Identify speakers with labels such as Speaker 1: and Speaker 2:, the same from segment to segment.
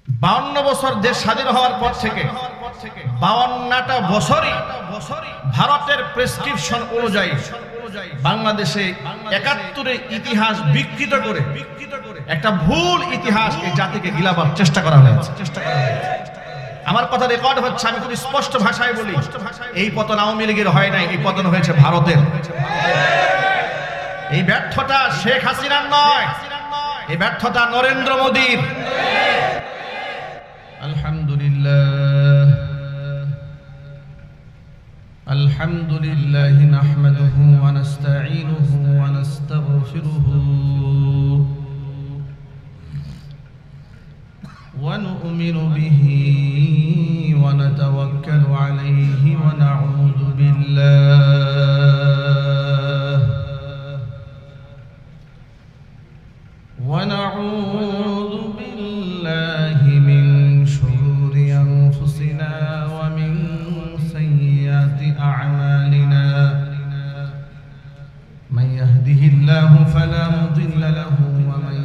Speaker 1: 52 বছর দেশ স্বাধীন হওয়ার পর থেকে 52টা বছরই ভারতের প্রেসক্রিপশন অনুযায়ী বাংলাদেশে 71-এর ইতিহাস বিকৃত করে একটা ভুল ইতিহাস এই জাতিকে গিলাবার চেষ্টা করা হয়েছে। আমার কথা রেকর্ড হচ্ছে, আমি খুব স্পষ্ট ভাষায় বলি, এই পতন আওয়ামী লীগের হয় নাই, এই পতন হয়েছে ভারতের। এই ব্যর্থতা শেখ হাসিনার নয়, এই ব্যর্থতা নরেন্দ্র মোদীর। আলহামদুলিল্লাহ আলহামদুলিল্লাহ নাহমাদুহু ওয়া নাস্তাঈনুহু ওয়া নাস্তাগফিরুহু ওয়া নু'মিনু বিহি ওয়া নাতাওয়াক্কালু আলাইহি ওয়া নাউযু বিল্লাহ ওয়া নাউযু বিল্লাহি মিন শুরুরি আনফুসিনা ওয়া মিন সাইয়্যাতি আ'মালিনা মান ইয়াহদিহিল্লাহু ফালা মুদিল্লা লাহু ওয়া মান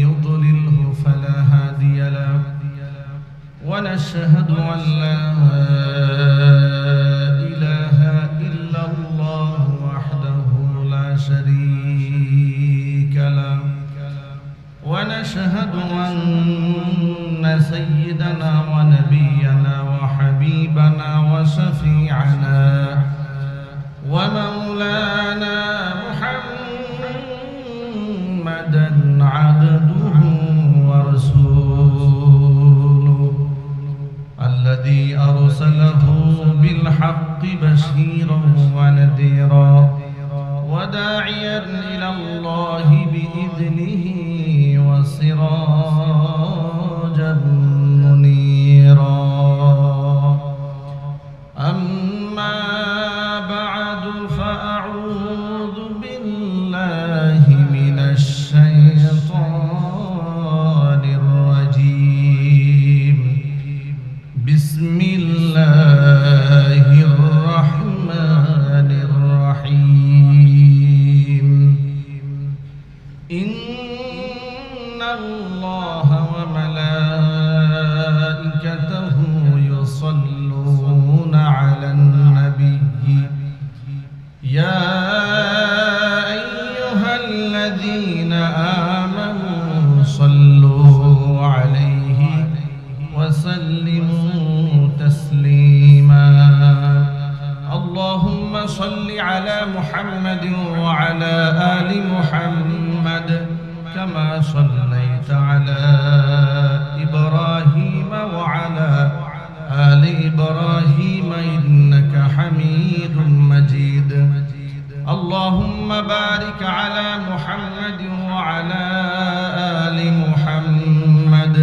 Speaker 1: ইউদ্লিলহু ফালা হাদিয়া লাহু ওয়া নাশহাদু আন লা ইলাহা ইল্লাল্লাহু ওয়াহদাহু লা শারীকা লাহু ونشهد أن سيدنا ونبينا وحبيبنا وشفيعنا ومولانا محمدا عبده ورسوله الذي أرسله بالحق بشيرا ونذيرا وداعيا إلى الله بإذنه وسراجا منيرا أما بعد فأعوذ بالله من الشيطان الرجيم بسم الله الرحمن الرحيم إن الله وملائكته يصلون على النبي يا أيها الذين آمنوا صلوا عليه وسلموا تسليما اللهم صل على محمد وعلى آل محمد كما صليت على إبراهيم وعلى آل إبراهيم إنك حميد مجيد اللهم بارك على محمد وعلى آل محمد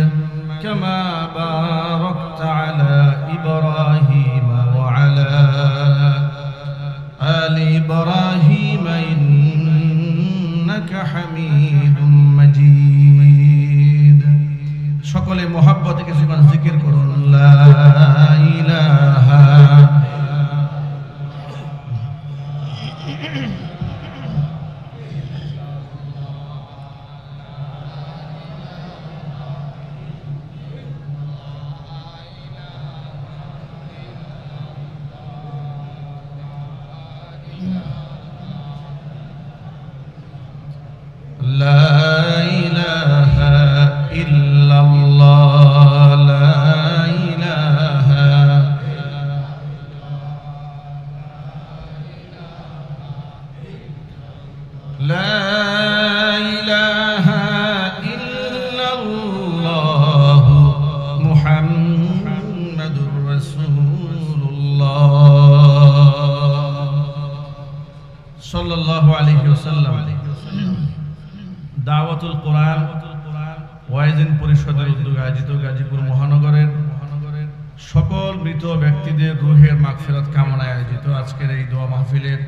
Speaker 1: كما باركت على إبراهيم وعلى آل إبراهيم إنك حميد مجيد সকলে মোহাব্বতে কিছুক্ষণ জিকির করুন লা ইলাহা لا إله إلا الله لا إله لا إله إلا الله محمد رسول الله صلى الله عليه وسلم দাওয়াতুল কোরআন ওয়াইজিন পরিষদের উদ্যোগে আয়োজিত গাজীপুর মহানগরের সকল মৃত ব্যক্তিদের রূহের মাগফিরাত কামনায় আয়োজিত আজকের এই দোয়া মাহফিলের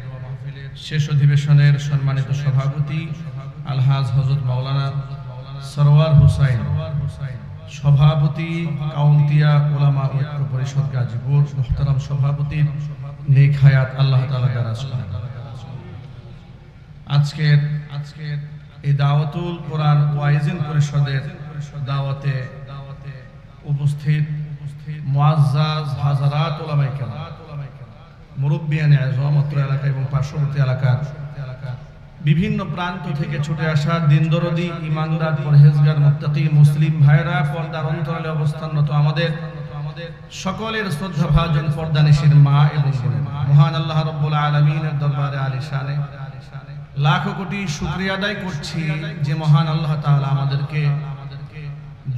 Speaker 1: শেষ অধিবেশনের সম্মানিত সভাপতি আলহাজ হযরত মাওলানা সরওয়ার হুসাইন, সভাপতি কাউন্তিয়া উলামা ঐক্য পরিষদ গাজীপুর, মুহতারাম সভাপতি নেক হায়াত আল্লাহ তাআলা দারাজ করেন। আজকের এই দাওয়াতুল কোরআন ওয়াইজিন পরিষদের দাওয়াতে উপস্থিত মুআজ্জাজ হাজারাত উলামায়ে কেরাম, মুরব্বিয়ানে আযম অত্র এলাকা এবং পার্শ্ববর্তী এলাকার বিভিন্ন প্রান্ত থেকে ছুটে আসা দিনদরদি ঈমানদার পরহেজগার মুত্তাকি মুসলিম ভাইরা, পর্দার অন্তরালে অবস্থানরত আমাদের সকলের শ্রদ্ধাভাজন পর্দানিশীর মা এবং বোনেরা, মহান আল্লাহ রাব্বুল আলামিনের দরবারে আলিশানে লাখো কোটি শুকরিয়া আদায় করছি যে মহান আল্লাহ তাআলা আমাদেরকে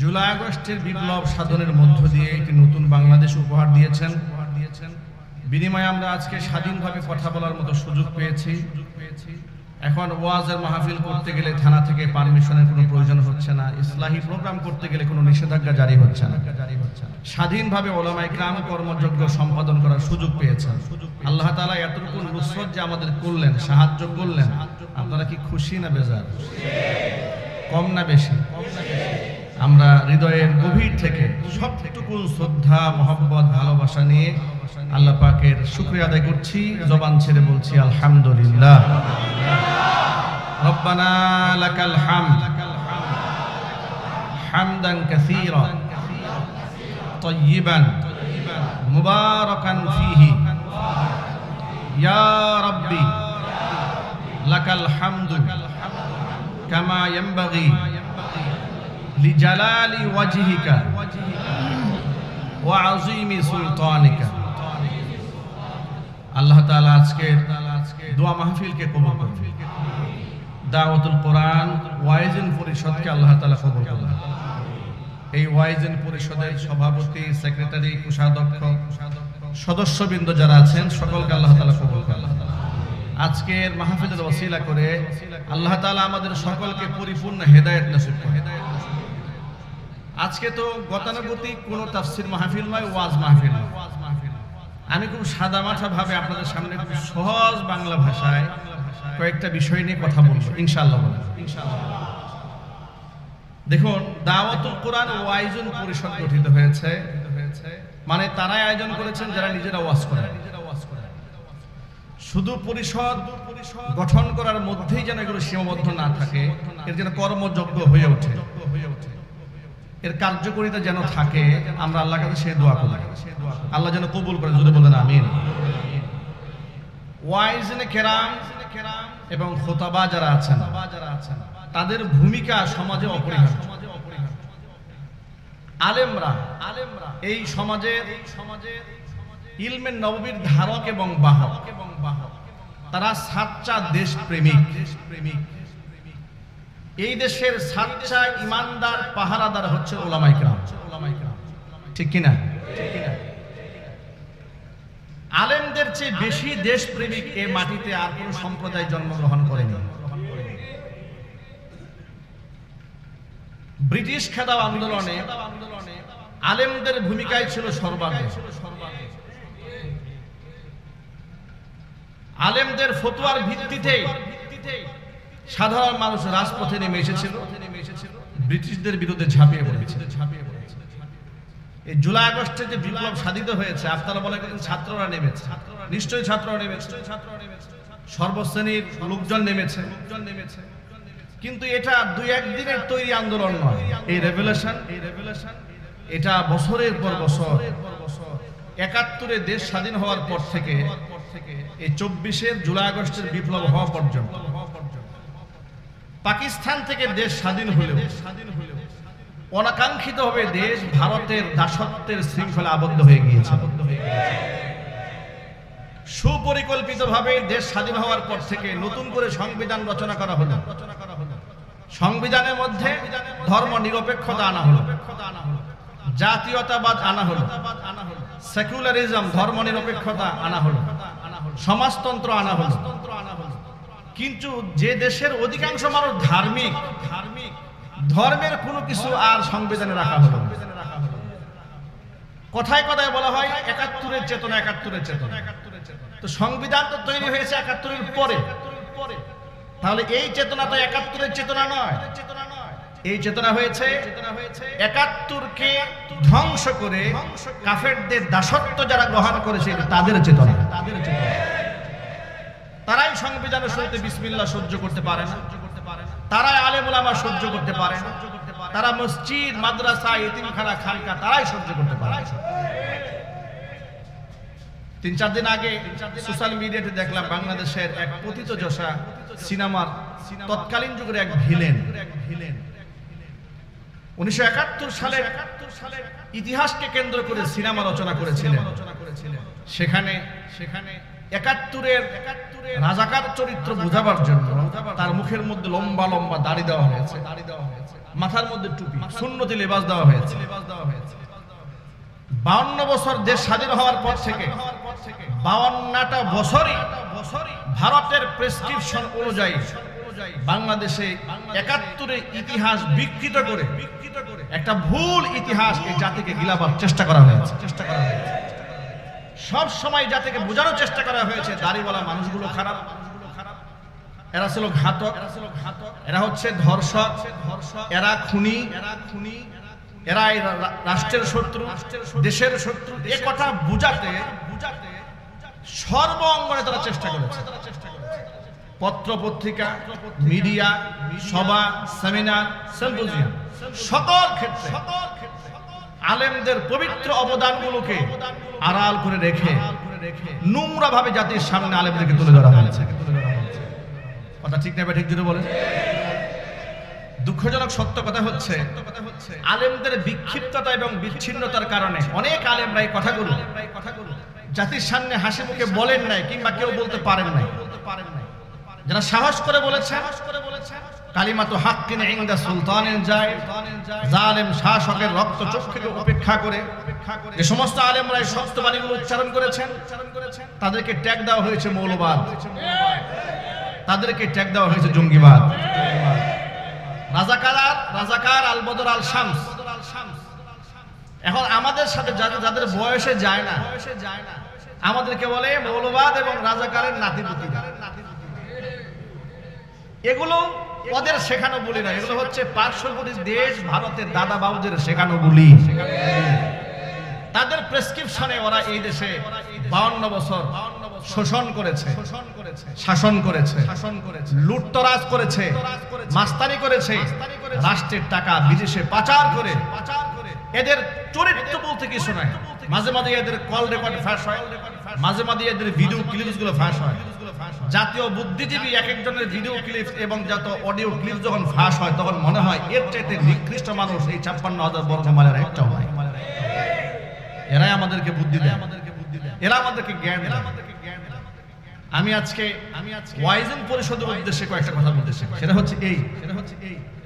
Speaker 1: জুলাই আগস্টের বিপ্লব সাধনের মধ্য দিয়ে একটি নতুন বাংলাদেশ উপহার দিয়েছেন। বিনিময়ে আমরা আজকে স্বাধীনভাবে কথা বলার মতো সুযোগ পেয়েছি। এখন ওয়াজের মাহফিল করতে গেলে থানা থেকে পারমিশনের কোনো প্রয়োজন হচ্ছে না, ইসলাহি প্রোগ্রাম করতে গেলে কোনো নিষেধাজ্ঞা জারি হচ্ছে না, স্বাধীনভাবে উলামায়ে কেরাম কর্মযজ্ঞ সম্পাদন করার সুযোগ পেয়েছেন। আল্লাহ তাআলা এতটুকু নুসরত যে আমাদের করলেন, সাহায্য করলেন, আপনারা কি খুশি না বেজার? কম না বেশি? আমরা হৃদয়ের গভীর থেকে সবটুকু শ্রদ্ধা, মহব্বত, ভালোবাসা নিয়ে আল্লাহ পাকের শুকরিয়া আদায় করছি। জবান ছেড়ে বলছি আলহামদুলিল্লাহ। রব্বানা লাকাল হামদ হামদান কাসীরা তাইয়িবান মুবারাকান ফীহি ইয়া রাব্বি লাকাল হামদু কামা ইয়ানবাগি লিজালালি ওয়াজহিকা ওয়া আযীমি সুলতানিকা। আল্লাহ তাআলা আজকে দোয়া মাহফিলকে কবুল করুন। দাওয়াতুল কোরআন ওয়াইজিন পরিষদকে আল্লাহ তাআলা কবুল করুন। এই ওয়াইজিন পরিষদের সভাপতি, সেক্রেটারি, কোষাধ্যক্ষ, সদস্যবৃন্দ যারা আছেন সকলকে আল্লাহ তাআলা কবুল করুন। আজকের মাহফিলের ওসিলা করে আল্লাহ তাআলা আমাদের সকলকে পরিপূর্ণ হেদায়েত নসিব করুন। আজকে তো গতানুগতিক কোনো তাফসীর মাহফিল নয়, ওয়াজ মাহফিল। আমি খুব সাদামাঠা ভাবে আপনাদের সামনে খুব সহজ বাংলা ভাষায় কয়েকটা বিষয় নিয়ে কথা বলবো ইনশাআল্লাহ। দেখুন, দাওয়াতুল কোরআন ওয়াইজুন পরিষদ গঠিত হয়েছে, মানে তারাই আয়োজন করেছেন যারা নিজেরা ওয়াজ করেন। শুধু পরিষদ গঠন করার মধ্যেই যেন এগুলো সীমাবদ্ধ না থাকে, এর যেন কর্মযোগ্য হয়ে ওঠে, এর কার্যকরিতা যেন থাকে। আমরা আল্লাহর কাছে সেই দোয়া করি, আল্লাহ যেন কবুল করেন। যদি বলেন আমিন। ওয়াইজিনে কেরাম এবং খুতাবা যারা আছেন তাদের ভূমিকা সমাজে অপরিহার্য। আলেমরা এই সমাজের ইলমে নববীর ধারক এবং বাহক। তারা সাচ্চা দেশপ্রেমিক। এই দেশের সাচ্চা ইমানদার পাহারাদার হচ্ছে উলামায়ে কেরাম। ঠিক কিনা? আলেমদের চেয়ে বেশি দেশপ্রেমিক এ মাটিতে আর কোন সম্প্রদায় জন্মগ্রহণ করেনি। ব্রিটিশ খেদাও আন্দোলনে আলেমদের ভূমিকায় ছিল সর্বাগ্রে। আলেমদের ফতোয়ার ভিত্তিতে সাধারণ মানুষ রাজপথে নেমে এসেছিল, ব্রিটিশদের বিরুদ্ধে ঝাঁপিয়ে পড়েছে। এই জুলাই আগস্টে যে বিপ্লব সাধিত হয়েছে, আপনারা বলে ছাত্ররা নেমেছে, নিশ্চয়ই ছাত্ররা নেমেছে, সর্বশ্রেণীর লোকজন নেমেছে। কিন্তু এটা দুই একদিনের তৈরি আন্দোলন নয়। এই রেভলিউশন এটা বছরের পর বছর ৭১ দেশ স্বাধীন হওয়ার পর থেকে এই ২৪ জুলাই আগস্টের বিপ্লব হওয়া পর্যন্ত পাকিস্তান থেকে দেশ স্বাধীন হলেও অনাকাঙ্ক্ষিতভাবে দেশ ভারতের দাসত্বের শৃঙ্খলা আবদ্ধ হয়ে গিয়েছে। সুপরিকল্পিতভাবে দেশ স্বাধীন হওয়ার পর থেকে নতুন করে সংবিধান রচনা করা হলো। সংবিধানের মধ্যে ধর্ম নিরপেক্ষতা আনা হলো, জাতীয়তাবাদ আনা হলো, সেকুলারিজম ধর্ম নিরপেক্ষতা আনা হলো, সমাজতন্ত্র আনা হলো। কিন্তু যে দেশের অধিকাংশ মানুষ ধার্মিক, ধর্মের কোনো কিছু আর সংবিধানে রাখা হলো। কথায় কথায় বলা হয় ৭১-এর চেতনা, ৭১-এর চেতনা। তো সংবিধান তো তৈরি হয়েছে ৭১-এর পরে, তাহলে এই চেতনা তো ৭১-এর চেতনা নয়। এই চেতনা হয়েছে ৭১-কে ধ্বংস করে কাফেরদের দাসত্ব যারা গ্রহণ করেছে তাদের চেতনা। তারাই সংবিধানের শুরুতে বিসমিল্লাহ সহ্য করতে পারে না, তারাই আলেম ওলামা সহ্য করতে পারে না, তারা মসজিদ, মাদ্রাসা, ইতিমখানা, খানকা তারাই সহ্য করতে পারে। 3-4 দিন আগে সোশ্যাল মিডিয়াতে দেখলাম বাংলাদেশের এক পতিতযশা সিনেমার তৎকালীন যুগের এক ভিলেন 1971 সালে ইতিহাসকে কেন্দ্র করে সিনেমা রচনা করেছিলেন। সেখানে 71-এর রাজাকার চরিত্র বোঝাবার জন্য তার মুখের মধ্যে লম্বা লম্বা দাড়ি দেওয়া হয়েছে, মাথার মধ্যে টুপি, সুন্নতি লেবাস দেওয়া হয়েছে। 52 বছর দেশ স্বাধীন হওয়ার পর থেকে 52টা বছরই ভারতের প্রেসক্রিপশন অনুযায়ী বাংলাদেশে 71-এর ইতিহাস বিকৃত করে একটা ভুল ইতিহাস এই জাতিকে গিলাবার চেষ্টা করা হয়েছে। সব সময় জাতিকে বোঝানোর চেষ্টা করা হয়েছে দাড়িওয়ালা মানুষগুলো খারাপ, এরা ছিল ঘাতক, এরা হচ্ছে ধর্ষক, এরা খুনি, এরা রাষ্ট্রের শত্রু, দেশের শত্রু। এ কথা বুঝাতে সর্ব অঙ্গনে তারা চেষ্টা করেছে। পত্র পত্রিকা, মিডিয়া, সভা, সেমিনার, সিম্পোজিয়াম, সকল ক্ষেত্রে আলেমদের পবিত্র অবদানগুলোকে আড়াল করে রেখে নোংরা ভাবে জাতির সামনে আলেমদেরকে তুলে ধরা হয়েছে। কথা ঠিক না? ঠিক যদি বলেন। দুঃখজনক সত্য কথা হচ্ছে আলেমদের বিক্ষিপ্ততা এবং বিচ্ছিন্নতার কারণে অনেক আলেমরা এই কথাগুলো জাতির সামনে হাসি মুখে বলেন নাই, কিংবা কেউ বলতে পারেন নাই। যারা সাহস করে বলেছেন কালিমাতু হাক্কিন ইনদা সুলতানিন জায়ের, জালেম শাসকের রক্ত চক্ষুকে উপেক্ষা করে যে সমস্ত আলেমরা এই সত্য বাণীগুলো উচ্চারণ করেছেন তাদেরকে ট্যাগ দেওয়া হয়েছে মৌলবাদ, তাদেরকে ট্যাগ দেওয়া হয়েছে জঙ্গিবাদ। রাজাকার আল বদর আল শামস। এখন আমাদের সাথে যাদের বয়সে যায় না আমাদেরকে বলে মৌলবাদ এবং রাজাকারের নাতিপুতি। এগুলো ওদের শেখানো বলি না, এগুলো হচ্ছে পার্শ্ববর্তী দেশ ভারতের দাদা বাবুদের শেখানো বলি। তাদের প্রেসক্রিপশনে ওরা এই দেশে 52 বছর শোষণ করেছে, শাসন করেছে, লুটতরাজ করেছে, মাস্তানি করেছে, রাষ্ট্রের টাকা বিদেশে পাচার করে। এদের চরিত্র বলতে কিছু নাই। মাঝে মাঝে এদের কল রেকর্ড ফাঁস হয়, মাঝে মাঝে এদের ভিডিও ক্লিপস গুলো ফাঁস হয়। জাতীয় বুদ্ধিজীবী এক একজনের ভিডিও ক্লিপ এবং যত অডিও ক্লিপ যখন ফাঁস হয় তখন মনে হয় এর চাইতে নিকৃষ্ট মানুষ এই 56,000 বর্গ মাইলের একটাও নাই। এরাই আমাদেরকে বুদ্ধি দেয়, এরা আমাদেরকে জ্ঞান দেয়। আমি আজকে ওয়াইজেন পরিষদের উদ্দেশ্যে কয়েকটা কথা বলতেছি। সেটা হচ্ছে এই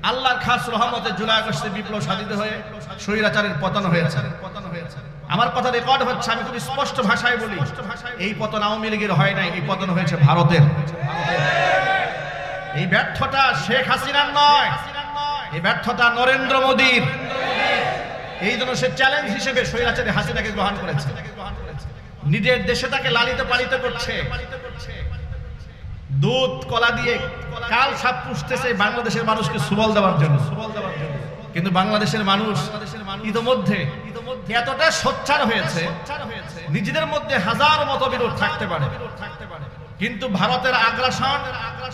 Speaker 1: আল্লাহর খাস রহমতে জুলাই আগস্টে বিপ্লব সাধিত হয়ে স্বৈরাচারের পতন হয়েছে। আমার কথা রেকর্ড হচ্ছে, আমি খুব স্পষ্ট ভাষায় বলি, এই পতন আওয়ামী লীগের হয় নাই, এই পতন হয়েছে ভারতের। এই ব্যর্থতা শেখ হাসিনার নয়, এই ব্যর্থতা নরেন্দ্র মোদীর। এই জন্য সে চ্যালেঞ্জ হিসেবে স্বৈরাচারী হাসিনাকে গ্রহণ করেছে। নিজের দেশে তাকে লালিত পালিত করছে, দুধ কলা দিয়ে কাল সাপ পুষতেছে বাংলাদেশের মানুষকে সুবল দেওয়ার জন্য। কিন্তু বাংলাদেশের মানুষ ইতোমধ্যে এতটা সোচ্চার হয়েছে, নিজেদের মধ্যে হাজার মতবিরোধ থাকতে পারে, কিন্তু ভারতের আগ্রাসন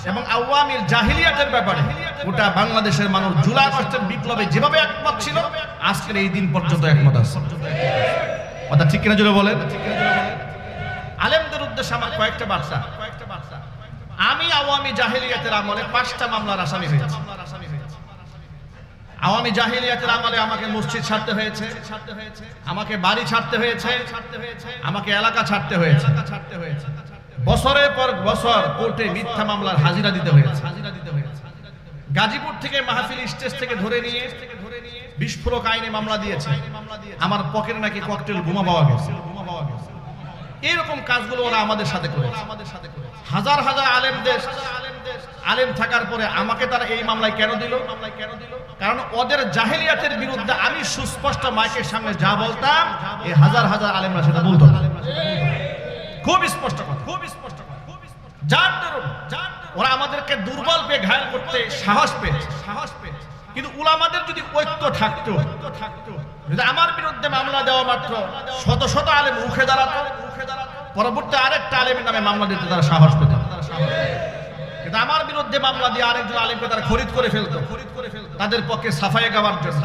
Speaker 1: এবং আওয়ামীর জাহিলিয়াতের ব্যাপারে গোটা বাংলাদেশের মানুষ জুলাই আগস্টের বিপ্লবে যেভাবে একমত ছিল আজকের এই দিন পর্যন্ত একমত আছে। কথা ঠিক কিনা জুড়ে বলেন। আলেমদের উদ্দেশ্যে আমার কয়েকটা বার্তা। আমি আওয়ামী জাহিলিয়াতের আমলে 5টা মামলার আসামি হয়েছি। আওয়ামী জাহিলিয়াতের আমলে আমাকে মসজিদ ছাড়তে হয়েছে, আমাকে বাড়ি ছাড়তে হয়েছে, আমাকে এলাকা ছাড়তে হয়েছে, বছরের পর বছর কোর্টে মিথ্যা মামলার হাজিরা দিতে হয়েছে। গাজীপুর থেকে মাহফিল স্টেজ থেকে ধরে নিয়ে বিস্ফোরক আইনে মামলা দিয়েছে, আমার পকেটে নাকি ককটেল বোমা পাওয়া গেছে। এইরকম কাজগুলো ওরা আমাদের সাথে করেছে। হাজার হাজার আলেম থাকার পরে আমাকে তারা এই মামলায় কেন দিল? কারণ ওদের জাহেলিয়াতের বিরুদ্ধে আমি সুস্পষ্ট মাইকের সামনে যা বলতাম এই হাজার হাজার আলেমরা সেটা বলতো না। খুব স্পষ্ট কথা, খুব স্পষ্ট কথা। যার দরুন ওরা আমাদেরকে দুর্বল পেয়ে ঘায়েল করতে সাহস পেয়েছে। কিন্তু উলামাদের যদি ঐক্য থাকতো, যদি আমার বিরুদ্ধে মামলা দেওয়া মাত্র শত শত আলেম রুখে দাঁড়াতো, পরবর্তী আরেকটা আলেমের নামে মামলা দিতে তারা সাহস পেত। কিন্তু আমার বিরুদ্ধে মামলা দিয়ে আরেকজন আলেমকে তারা খরিদ করে ফেলতো তাদের পক্ষে সাফায়ে গাওয়ার জন্য,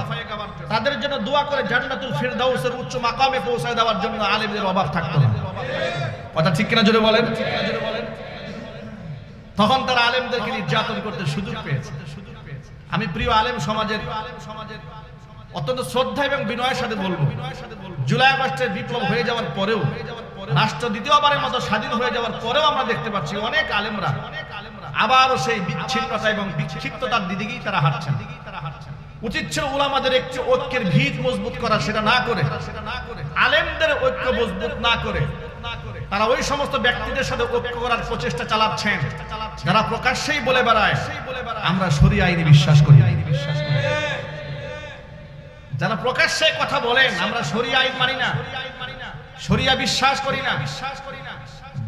Speaker 1: তাদের জন্য দোয়া করে জান্নাতুল ফিরদাউসের উচ্চ মাকামে পৌঁছায় দেওয়ার জন্য আলেমদের অভাব থাকতো না। কথা ঠিক কিনা জোরে বলেন? তখন তারা আলেমদেরকে নির্যাতন করতে সুযোগ পেয়েছে। আমি প্রিয় আলেম সমাজের অত্যন্ত শ্রদ্ধা এবং বিনয়ের সাথে বলবো, জুলাই আগস্টের বিপ্লব হয়ে যাওয়ার পরেও, রাষ্ট্র দ্বিতীয়বারের মতো স্বাধীন হয়ে যাওয়ার পরেও আমরা দেখতে পাচ্ছি অনেক আলেমরা আবারও সেই বিচ্ছিন্নতা এবং বিক্ষিপ্ততার দিকেই তারা হাঁটছেন। উচিত ছিল উলামাদের একটি ঐক্যের ভিত মজবুত করা, সেটা না করে আলেমদের ঐক্য মজবুত না করে তারা ওই সমস্ত ব্যক্তিদের সাথে ঐক্য করার প্রচেষ্টা চালাচ্ছেন যারা প্রকাশ্যেই বলে বেড়ায় আমরা শরিয়া আইনে বিশ্বাস করি, যারা প্রকাশ্যে কথা বলেন আমরা শরিয়া আইন মানি না, শরিয়া বিশ্বাস করি না,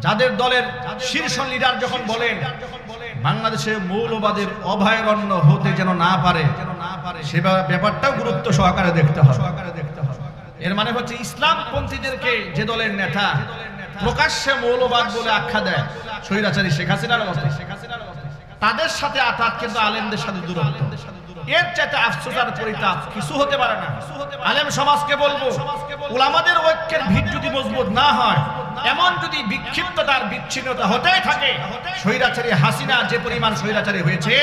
Speaker 1: যাদের দলের শীর্ষ লিডার যখন বলেন বাংলাদেশে মৌলবাদের অভয়ারণ্য হতে যেন না পারে, সে ব্যাপারটাও গুরুত্ব সহকারে দেখতে হবে। এর মানে হচ্ছে ইসলামপন্থীদেরকে যে দলের নেতা প্রকাশ্যে মৌলবাদ বলে আখ্যা দেয়, স্বৈরাচারী শেখ হাসিনার মতো, তাদের সাথে আঘাত কিন্তু আলেমদের সাথে দূরত্ব। এর চাইতে আফসোস আর পরিতাপ কিছু হতে পারে না। আলেম সমাজকে বলবো, উলামাদের ঐক্যের ভিত যদি মজবুত না হয়, এমন যদি বিক্ষিপ্ততার বিচ্ছিন্নতা হতেই থাকে, স্বৈরাচারী হাসিনা যে পরিমাণ স্বৈরাচারী হয়েছে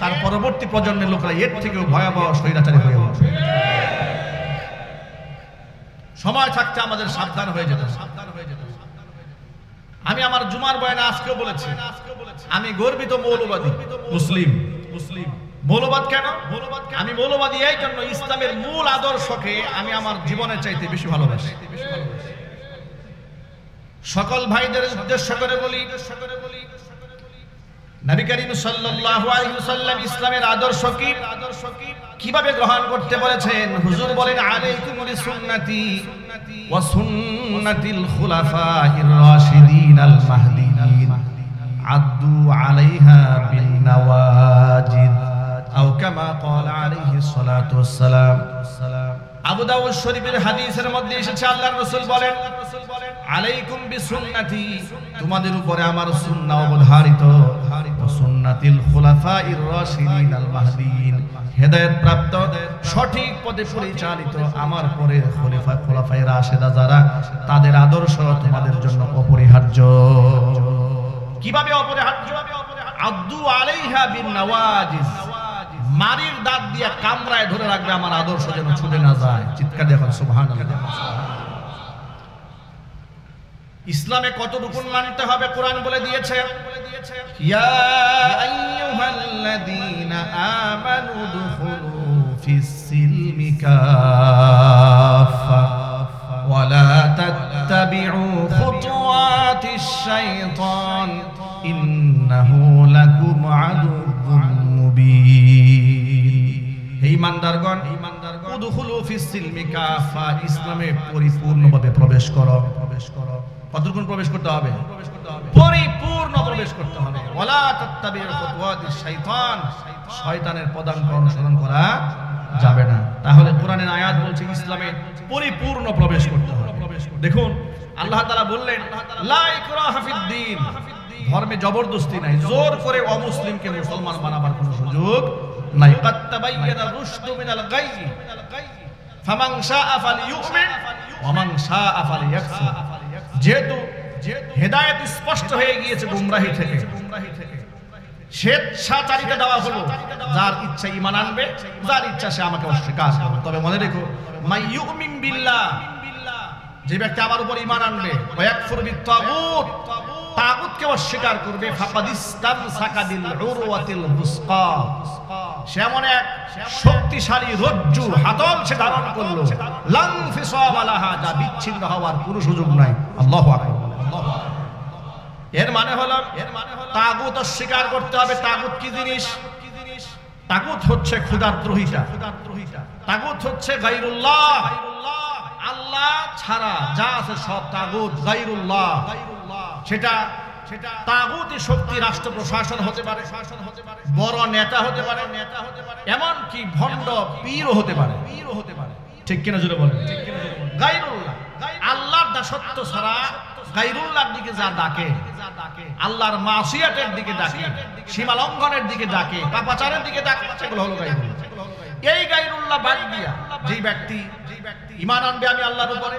Speaker 1: তার পরবর্তী প্রজন্মের লোকরা এর থেকেও ভয়াবহ স্বৈরাচারী হয়ে উঠবে। সময় থাকতে আমাদের সাবধান হয়ে যেতে। আমি আমার জুমার বয়ানে আজকেও বলেছি, আমি গর্বিত মৌলবাদী মুসলিম। মৌলবাদ কেন? আমি মৌলবাদী এই জন্য, ইসলামের মূল আদর্শকে আমি আমার জীবনের চাইতে বেশি ভালোবাসি। সকল ভাইদের উদ্দেশ্য করে বলি, নবী করিম সাল্লাল্লাহু আলাইহি ওয়াসাল্লাম ইসলামের আদর্শ কি, কিভাবে গ্রহণ করতে বলেছেন? হুজুর বলেন, আলাইকুম বিসুন্নতি ওয়া সুন্নাতিল খুলাফাইর রাশিদিন আল মাহদিয়িন আদ্দু আলাইহা বিন নওয়াজিদ আও কামা ক্বালা আলাইহিস সালাতু ওয়াস সালাম। আবু দাউদ শরীফের হাদিসের মধ্যে এসেছে, আল্লাহর রাসূল বলেন, আলাইকুম বিসুন্নতি, তোমাদের উপরে আমার সুন্নাহ অবধারিত, সুন্নাতিল খুলাফাইর রাশিদিন আল মাহদিয়িন, হেদায়েত প্রাপ্ত সঠিক পথে পরিচালিত আমার পরে খোলাফায়ে রাশিদা যারা, তাদের আদর্শ তোমাদের জন্য অপরিহার্য। কিভাবে অপরিহার্য? আদ্দু আলাইহা বিন নওয়াজিজ, মারির দাঁত দিয়ে কামরায় ধরে রাখবে আমার আদর্শ যেন ছুটে না যায়। চিৎকার দেখুন সুবহানাল্লাহ। ইসলামে কত রুকুন মানতে হবে কোরআন বলে দিয়েছে, ইয়া আইয়ুহাল্লাযীনা আমানু দুখুলু ফিস সিলমি কাফা ওয়া লা তাত্তাবিউ খুতুওয়াতিশ শাইতান ইন্নাহু লাকুম আদুউম মুবিন। হে ঈমানদারগণ, উদখুলু ফিস সিলমি কাফা, ইসলামে পরিপূর্ণভাবে প্রবেশ করো। কতক্ষণ প্রবেশ করতে হবে? পরিপূর্ণ প্রবেশ করতে হবে। ওয়ালা তাত্তাবিউ খুতুওয়াতিশ শাইতান, শয়তানের পদাঙ্ক অনুসরণ করা যাবে না। তাহলে কোরআনের আয়াত বলছে ইসলামে পরিপূর্ণ প্রবেশ করতে হবে। দেখুন আল্লাহ তাআলা বললেন, লা ইকরাহা ফিদ্দীন, ধর্মে জবরদস্তি নাই, জোর করে অমুসলিমকে মুসলমান বানাবার কোনো সুযোগ নাই। কাদ তাবায়্যানা রুশদু মিনাল গায়য়ি ফামান শাআ ফালিয়ুমিন ওয়া মান শাআ ফালিয়াকফুর। যেহেতু হেদায়েত স্পষ্ট হয়ে গিয়েছে গুমরাহি থেকে, স্বেচ্ছাচারিতা দেওয়া হলো, যার ইচ্ছা ঈমান আনবে, যার ইচ্ছা সে আমাকে অস্বীকার করবে। তবে মনে রেখো, মাইয়ুমিন বিল্লাহ, যে ব্যক্তি আমার উপর ঈমান আনবে, ওয়া ইয়াকফুর বিত-তাগুত, তাগুতকে অস্বীকার করবে, ফাকাদ ইসতামসাকা বিল উরওয়াতিল বুসকা, সে এমন এক শক্তিশালী রজ্জু হাতল সে ধারণ করলো, লান ফিসাম লাহা, যা বিচ্ছিন্ন হওয়ার কোনো সুযোগ নাই। আল্লাহু আকবার। এর মানে হলো তাগুত অস্বীকার করতে হবে। তাগুত কি জিনিস? তাগুত হচ্ছে ক্ষুধাদ্রোহিতা, তাগুত হচ্ছে গায়রুল্লাহ, আল্লাহ ছাড়া যা আছে সব তাগুত, গায়রুল্লাহ। সেটা তাগুতি শক্তি রাষ্ট্র প্রশাসন হতে পারে, বড় নেতা হতে পারে, এমন কি ভণ্ড পীরও হতে পারে। ঠিক কিনা জুড়ে বলেন? গায়রুল্লাহ, আল্লাহর দাসত্ব ছাড়া গায়রুল্লাহর দিকে যা ডাকে, আল্লাহর মাসিয়াতের দিকে ডাকে, সীমা লঙ্ঘনের দিকে ডাকে, পাপাচারের দিকে ডাকে, সেগুলো হলো গায়রুল্লাহ। এই গায়রুল্লাহ বাদ দিয়া যেই ব্যক্তি ঈমান আনবে আমি আল্লাহর উপরে,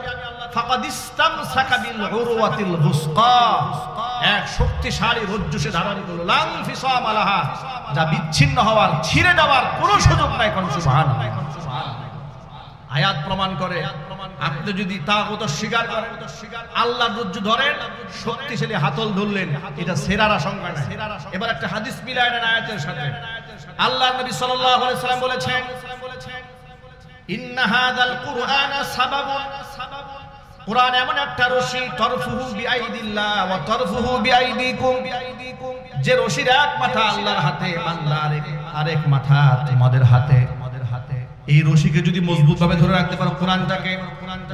Speaker 1: ফাকাদ ইসতামসাকা বিল উরওয়াতিল বুসকা, এক শক্তিশালী রজ্জু সে ধারণ করলো, লা ইনফিসাম আলাহা, যা বিচ্ছিন্ন হওয়ার, ছিঁড়ে যাওয়ার কোনো সুযোগ নাই। কোন সুবহানাল্লাহ। আয়াত প্রমাণ করে আপনি যদি তাগুত স্বীকার করেন, আল্লাহর রজ্জু ধরেন, শক্তিশালী হাতল ধরলেন, এটা সেরার আশঙ্কা নাই। এবার একটা হাদিস মিলায় নেন আয়াতের সাথে। আল্লাহর নবী সাল্লাল্লাহু আলাইহি সাল্লাম বলেছেন, ইন্না হাযাল কুরআনা সাবাবুন, কুরআন এমন একটা রশি, তরফুহু বিআইদিল্লাহ ওয়া তরফুহু বিআইদিকুম, যে রশির এক মাথা আল্লাহর হাতে, বান্দার আরেক মাথা তোমাদের হাতে। এই রশিকে যদি মজবুত ভাবে ধরে রাখতে পারো কোরআনটাকে,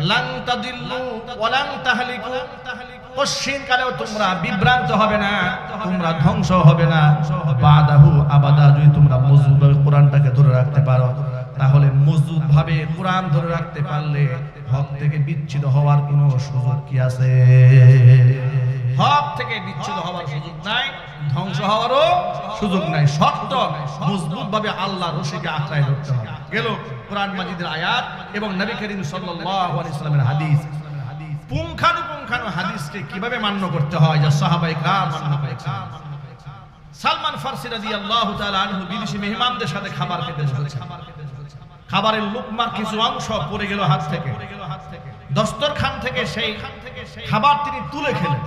Speaker 1: লান তাদিল্লু ওয়া লান তাহলিকু, পশ্চিম কালেও তোমরা বিভ্রান্ত হবে না, তোমরা ধ্বংস হবে না। বাদাহু আবাদা, যদি তোমরা মজবুত ভাবে কোরআনটাকে ধরে রাখতে পারো, তাহলে মজবুত ভাবে কোরআন ধরে রাখতে পারলে হক থেকে বিচ্ছিন্ন হওয়ার কোনো সুযোগ কি আছে? হক থেকে বিচ্ছিন্ন হওয়ার সুযোগ নাই, ধ্বংস হওয়ারও সুযোগ নাই। শক্ত মজবুত ভাবে আল্লাহর রশিকে আঁকড়ায় ধরতে হবে। গেল কোরআন মাজিদের আয়াত এবং নবী করিম সাল্লাল্লাহু আলাইহি সাল্লামের হাদিস। পুঙ্খানুপুঙ্খানু হাদিসকে কিভাবে মান্য করতে হয়, যা সাহাবায়ে কেরাম মান্য করেছেন। সালমান ফারসি রাদিয়াল্লাহু তাআলা আনহু বিদেশি মেহমানদের সাথে খাবার খেতে বসেছেন। খাবারের লুকমার কিছু অংশ পড়ে গেল হাত থেকে, দস্তরখান থেকে সেই খাবার তিনি তুলে খেলেন।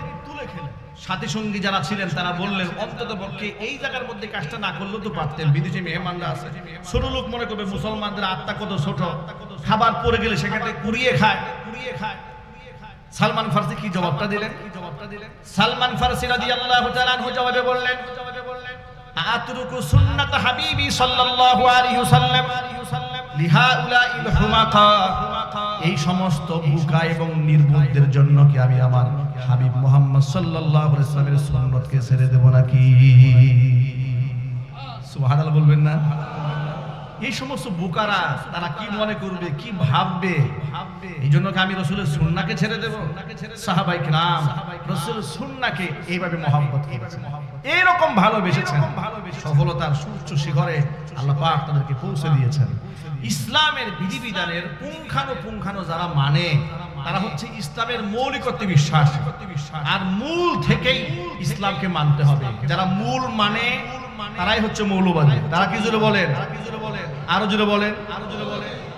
Speaker 1: সাথী সঙ্গী যারা ছিলেন তারা বললেন, অন্তত পক্ষে এই জায়গার মধ্যে কাজটা না করলেও তো পারতেন, বিদেশি মেহমানরা আছে। ছোট লোক মনে করবে মুসলমানদের আত্মা কত ছোট, খাবার পড়ে গেলে সেখানে কুড়িয়ে খায়। সালমান ফারসি কি জবাবটা দিলেন? সালমান ফারসি রাদিয়াল্লাহু তাআলা আনহু জবাবে বললেন, আতরুকু সুন্নাত হাবিবি সাল্লাল্লাহু আলাইহি ওয়াসাল্লাম লিহাউলাইল হুমাকা, এই সমস্ত বুকা এবং নির্বুদ্ধদের জন্য কি আমি আমার হাবিব মুহাম্মদ সাল্লাল্লাহু আলাইহি ওয়াসাল্লামের সুন্নতকে ছেড়ে দেব নাকি? সুবহানাল্লাহ বলবেন না? এই সমস্ত বুকারা তারা কি মনে করবে, কি ভাববে? এই জন্য কি আমি রাসূলের সুন্নাহকে ছেড়ে দেব? সাহাবায়ে কেরাম রাসূলের সুন্নাহকে এইভাবে মহব্বত করেছেন, এরকম ভালোবেসেছেন, সফলতার সুউচ্চ শিখরে আল্লাহ পাক তাদেরকে পৌঁছে দিয়েছেন। ইসলামের বিধিবিধানের পুঙ্খানুপুঙ্খানু যারা মানে, তারা হচ্ছে ইসলামের মৌলিকত্বে বিশ্বাস, আর মূল থেকেই ইসলামকে মানতে হবে। যারা মূল মানে তারাই হচ্ছে মৌলবাদী। তারা কি জোরে বলেন? আরো জোরে বলেন।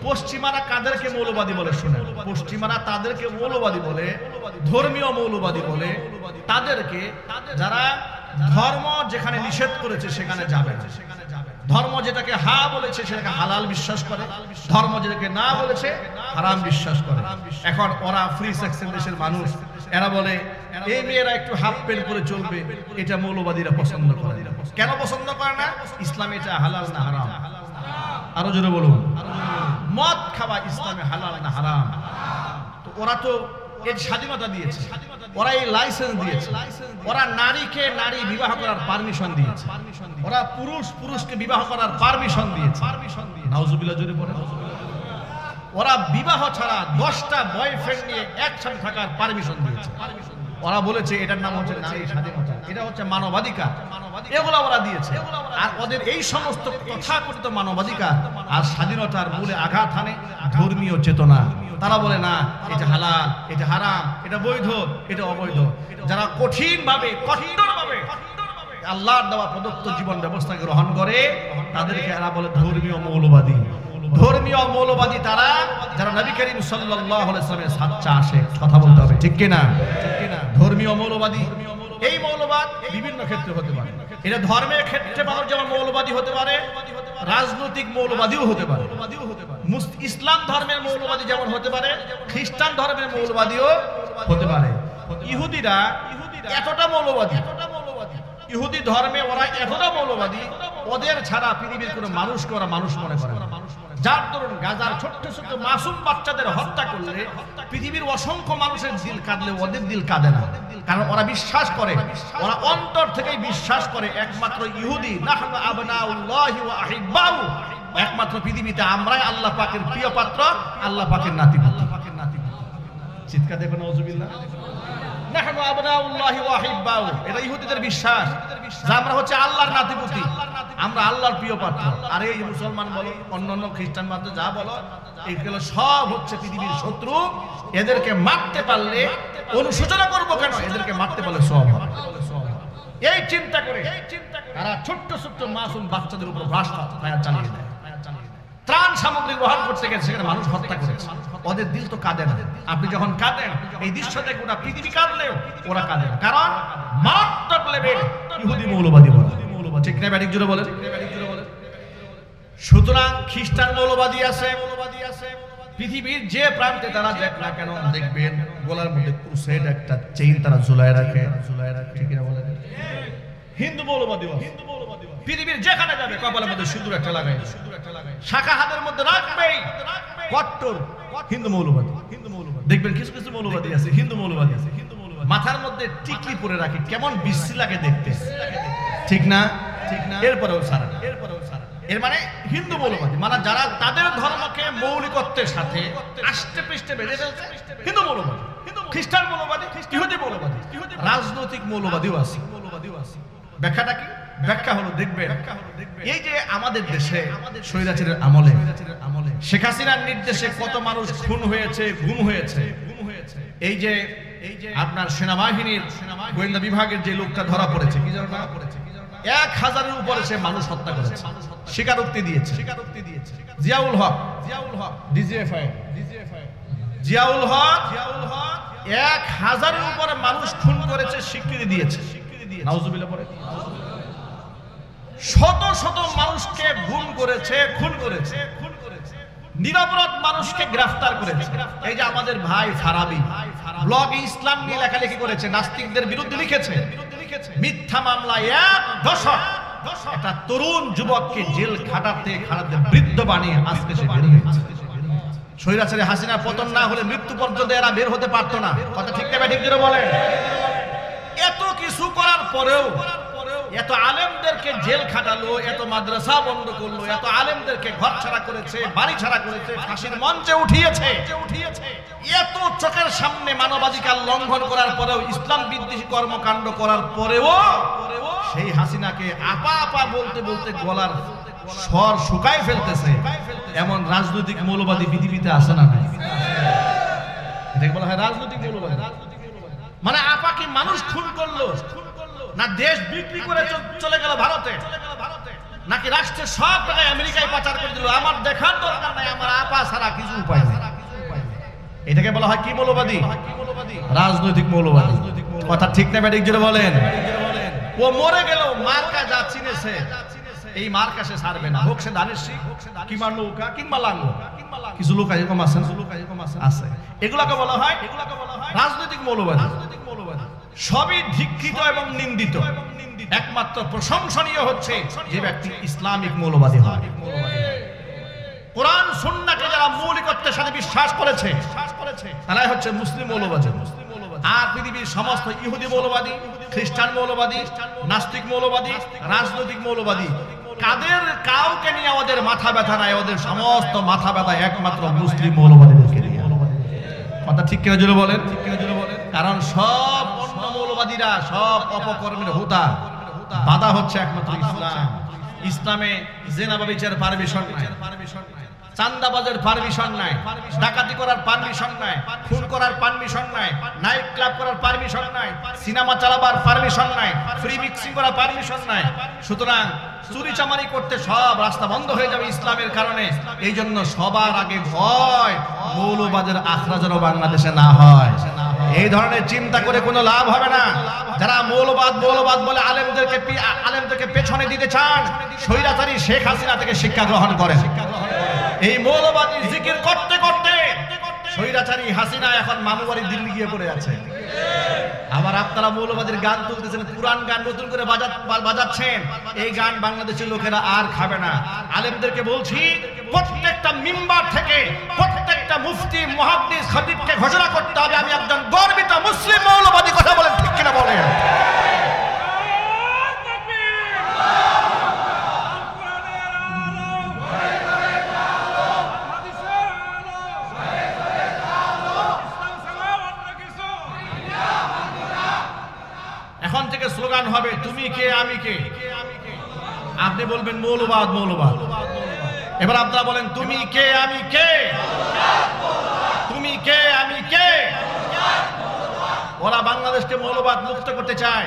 Speaker 1: পশ্চিমারা কাদেরকে মৌলবাদী বলে শুনেন? পশ্চিমারা তাদেরকে মৌলবাদী বলে, ধর্মীয় মৌলবাদী বলে তাদেরকে যারা ধর্ম যেখানে নিষেধ করেছে সেখানে যাবে না, ধর্ম যেটাকে হা বলেছে সেটাকে হালাল বিশ্বাস করে, ধর্ম যেটাকে না বলেছে হারাম বিশ্বাস করে। এখন ওরা ফ্রি সেক্সের দেশের মানুষ, এরা বলে এই মেয়েরা একটু হাফ প্যান্ট পরে চলবে, এটা মৌলবাদীরা পছন্দ করে। কেন পছন্দ করে না? ইসলামে এটা হালাল না হারাম? আরো জোরে বলুন। মদ খাওয়া ইসলামে হালাল না হারাম? তো ওরা তো এর স্বাধীনতা দিয়েছে, ওরা এই লাইসেন্স দিয়েছে, ওরা নারীকে নারী বিবাহ করার পারমিশন দিয়েছে, ওরা পুরুষকে বিবাহ করার পারমিশন দিয়েছে। নাউজুবিল্লাহ জোরে বলেন। ওরা বিবাহ ছাড়া 10টা বয়ফ্রেন্ড নিয়ে একসাথে থাকার পারমিশন দিয়েছে। ওরা বলেছে এটার নাম হচ্ছে নারী স্বাধীনতা, এটা হচ্ছে মানবাধিকার, এগুলো ওরা দিয়েছে। আর ওদের এই সমস্ত তথাকথিত মানবাধিকার আর স্বাধীনতার মূলে আঘাত হানে ধর্মীয় চেতনা। তারা বলে না এটা হালাল, এটা হারাম, এটা বৈধ, এটা অবৈধ। যারা কঠিনভাবে কঠোরভাবে আল্লাহর দেওয়া প্রদত্ত জীবন ব্যবস্থাকে গ্রহণ করে তাদেরকে এরা বলে ধর্মীয় মৌলবাদী। ধর্মীয় মৌলবাদী তারা যারা নবী করিম সাল্লাল্লাহু আলাইহি ওয়াসাল্লামের সাচ্চা আশিক। কথা বলতে হবে, ঠিক কি না? ধর্মীয় মৌলবাদী, এই মৌলবাদ বিভিন্ন ক্ষেত্রে হতে পারে। এটা ধর্মের ক্ষেত্রে মানুষ যেমন মৌলবাদী হতে পারে, রাজনৈতিক মৌলবাদীও হতে পারে। ইসলাম ধর্মের মৌলবাদী যেমন হতে পারে, খ্রিস্টান ধর্মের মৌলবাদীও হতে পারে। ইহুদিরা এতটা মৌলবাদী, ইহুদি ধর্মে ওরা এতটা মৌলবাদী, ওদের ছাড়া পৃথিবীর কোনো মানুষকে ওরা মানুষ মনে করে না। যার দরুন গাজার ছোট্ট ছোট্ট মাসুম বাচ্চাদের হত্যা করলে পৃথিবীর অসংখ্য মানুষের দিল কাঁদলে ওদের দিল কাঁদে না। কারণ ওরা বিশ্বাস করে, ওরা অন্তর থেকেই বিশ্বাস করে একমাত্র ইহুদি নাহনু আবনাউল্লাহি ওয়া আহিব্বাহু, একমাত্র পৃথিবীতে আমরাই আল্লাহ পাকের প্রিয় পাত্র, আল্লাহ পাকের নাতি। চিৎকার দেখো নাউজুবিল্লাহ। নাহনু আবনাউল্লাহি ওয়া হিব্বাহু, এটা ইহুদিদের বিশ্বাস যে আমরা হচ্ছে আল্লাহর নাতিপুতি, আমরা আল্লাহর প্রিয় পাত্র। আর এই মুসলমান বলো, অন্যান্য খ্রিস্টান মাত্র যা বলো, এইগুলো সব হচ্ছে পৃথিবীর শত্রু। এদেরকে মারতে পারলে অনুশোচনা করবো কেন, এদেরকে মারতে পারলে সব হবে। এই চিন্তা করে তারা ছোট্ট ছোট্ট মাসুম বাচ্চাদের উপর ভ্রষ্ট ফায়ার চালিয়ে দেয়। ত্রাণ সামগ্রী গ্রহণ করতে গেছে, সেখানে মানুষ হত্যা করেছে। ওদের দিল তো কাঁদে না। আপনি যখন কাঁদেন, এই দৃশ্য দেখে ওরা পৃথিবী কাঁদলেও ওরা কাঁদে না, কারণ মারাত্মক লেভেল ইহুদি মৌলবাদী বলে। ঠিক না ব্যাটিক জুড়ে বলেন। সুতরাং খ্রিস্টান মৌলবাদী আছে, পৃথিবীর যে প্রান্তে তারা যাক না কেন, দেখবেন গলার মধ্যে ক্রুসেড একটা চেইন তারা ঝুলায় রাখে। ঠিক না বলেন। হিন্দু মৌলবাদী, পৃথিবীর যেখানে যাবে কপালের মধ্যে সিঁদুর একটা লাগাই, শাখা হাতের মধ্যে রাখবেই। কট্টর হিন্দু মৌলবাদী। দেখবেন কিছু কিছু মৌলবাদী আছে, হিন্দু মৌলবাদী আছে, মাথার মধ্যে টিকলি পরে রাখে, কেমন বিশ্রী লাগে দেখতে। ঠিক না? এরপরেও সারা, এর মানে হিন্দু মৌলবাদী মানে যারা তাদের ধর্মকে মৌলিকত্বের সাথে আষ্টে পৃষ্ঠে বেঁধে ফেলছে, হিন্দু মৌলবাদী। খ্রিস্টান মৌলবাদী, ইহুদি মৌলবাদী, রাজনৈতিক মৌলবাদীও আছে। ব্যাখ্যাটা কি? ব্যাখ্যা হলো, দেখবেন এই যে আমাদের দেশে স্বৈরাচারের আমলে শেখ হাসিনার নির্দেশে কত মানুষ খুন হয়েছে, গুম হয়েছে। এই যে আপনার সেনাবাহিনীর গোয়েন্দা বিভাগের যে লোকটা ধরা পড়েছে, কি জানো না, 1000-এর উপরে সে মানুষ হত্যা করেছে, স্বীকারোক্তি দিয়েছে। জিয়াউল হক, ডিজিএফআই, জিয়াউল হক 1000-এর উপরে মানুষ খুন করেছে, স্বীকৃতি দিয়েছে। নাউজুবিল্লাহ পড়ে। শত শত মানুষকে গুম করেছে, খুন করেছে, নিরপরাধ মানুষকে গ্রেফতার করেছে। এই যে আমাদের ভাই ফারাবি ব্লগে ইসলাম নিয়ে লেখালেখি করেছে, নাস্তিকদের বিরুদ্ধে লিখেছে, মিথ্যা মামলায় 1 দশক একটা তরুণ যুবককে জেল খাটাতে বৃদ্ধ বানিয়ে আজকে সে বের হয়েছে। স্বৈরাচারী হাসিনা পতন না হলে মৃত্যু পর্যন্ত এরা বের হতে পারতো না। কথা ঠিক না ঠিক করে বলেন। এত কিছু করার পরেও, এত আলেমদেরকে জেল খাটালো, এত মাদ্রাসা বন্ধ করলো, এত আলেমদেরকে ঘর ছাড়া করেছে, বাড়ি ছাড়া করেছে, ফাঁসির মঞ্চে উঠিয়েছে, এত চোখের সামনে মানবাধিকার লঙ্ঘন করার পরেও, ইসলাম বিদ্বেষী কর্মকাণ্ড করার পরেও সেই হাসিনাকে আপা আপা বলতে বলতে গলার স্বর শুকায় ফেলতেছে এমন রাজনৈতিক মৌলবাদী পৃথিবীতে আসে না। এটাকে বলা হয় রাজনৈতিক মৌলবাদী। মানে আপাকে মানুষ খুন করলো না, দেশ বিক্রি করে চলে গেল ভারতে, নাকি রাষ্ট্রের সব টাকায় আমেরিকায় পাচার করে দিল, আমার দেখার দরকার নাই, আমার আপা ছাড়া কিছু উপায় নেই। এটাকে বলা হয় কি মৌলবাদী? রাজনৈতিক মৌলবাদী। কথা ঠিক না ব্যাটিক জোরে বলেন। ও মরে গেল, মার্কা যা চিনেছে এই মার্কা সে ছাড়বে না, হোক সে ধানের শীষ কিংবা নৌকা কিংবা লাঙ্গল। কিছু লোক এরকম আছে, এগুলাকে বলা হয় রাজনৈতিক মৌলবাদী। সবই ধিক্ষিত এবং নিন্দিত। একমাত্র প্রশংসনীয় হচ্ছে যে ব্যক্তি ইসলামিক মৌলবাদী হয়। কোরআন সুন্নাহকে যারা মৌলিকত্বের সাথে বিশ্বাস করেছে তারাই হচ্ছে মুসলিম মৌলবাদী। আর পৃথিবীর সমস্ত ইহুদি মৌলবাদী, খ্রিস্টান মৌলবাদী, নাস্তিক মৌলবাদী, রাজনৈতিক মৌলবাদী, কাদের কাউকে নিয়ে আমাদের মাথা ব্যথা নাই, ওদের সমস্ত মাথা ব্যথা একমাত্র মুসলিম মৌলবাদীদেরকে নিয়ে। কথা ঠিক কিনা জোরে বলেন। কারণ সব অন্য মৌলবাদীরা সব অপকর্মের হোতা, বাধা হচ্ছে একমাত্র ইসলাম। ইসলামে জেনা ব্যভিচার পারমিশন নাই, চান্দাবাজের পারমিশন নাই, ডাকাতি করার পারমিশন নাই, খুন করার পারমিশন নাই, নাইট ক্লাব করার পারমিশন নাই, সিনেমা চালাবার পারমিশন নাই, ফ্রি মিক্সিং করার পারমিশন নাই। সুতরাং চুরি চামারি করতে সব রাস্তা বন্ধ হয়ে যাবে ইসলামের কারণে। এই জন্য সবার আগে ভয় মৌলবাদের আখড়া যেন বাংলাদেশে না হয়। এই ধরনের চিন্তা করে কোনো লাভ হবে না। যারা মৌলবাদ বলে আলেমদেরকে পেছনে দিতে চান, স্বৈরাচারী শেখ হাসিনা থেকে শিক্ষা গ্রহণ করেন। এই মৌলবাদী জিকির করতে করতে স্বৈরাচারী হাসিনা এখন মামুবাড়ি দিল্লি গিয়ে পড়ে আছে। আবার আপনারা মৌলবাদীর গান তুলতেছেন, পুরান গান নতুন করে বাজাচ্ছেন। এই গান বাংলাদেশের লোকেরা আর খাবে না। আলেমদেরকে বলছি, প্রত্যেকটা মিম্বার থেকে প্রত্যেকটা মুফতি, মুহাদ্দিস, খতিবকে ঘোষণা করতে হবে আমি একজন গর্বিত মুসলিম মৌলবাদী। কথা বলেন ঠিক কিনা বলেন। স্লোগান হবে তুমি কে আমি কে। আপনি বলবেন মৌলবাদ মৌলবাদ। এবার আপনারা বলেন তুমি কে আমি কে, তুমি কে আমি কে। ওরা বাংলাদেশকে মৌলবাদ মুক্ত করতে চায়,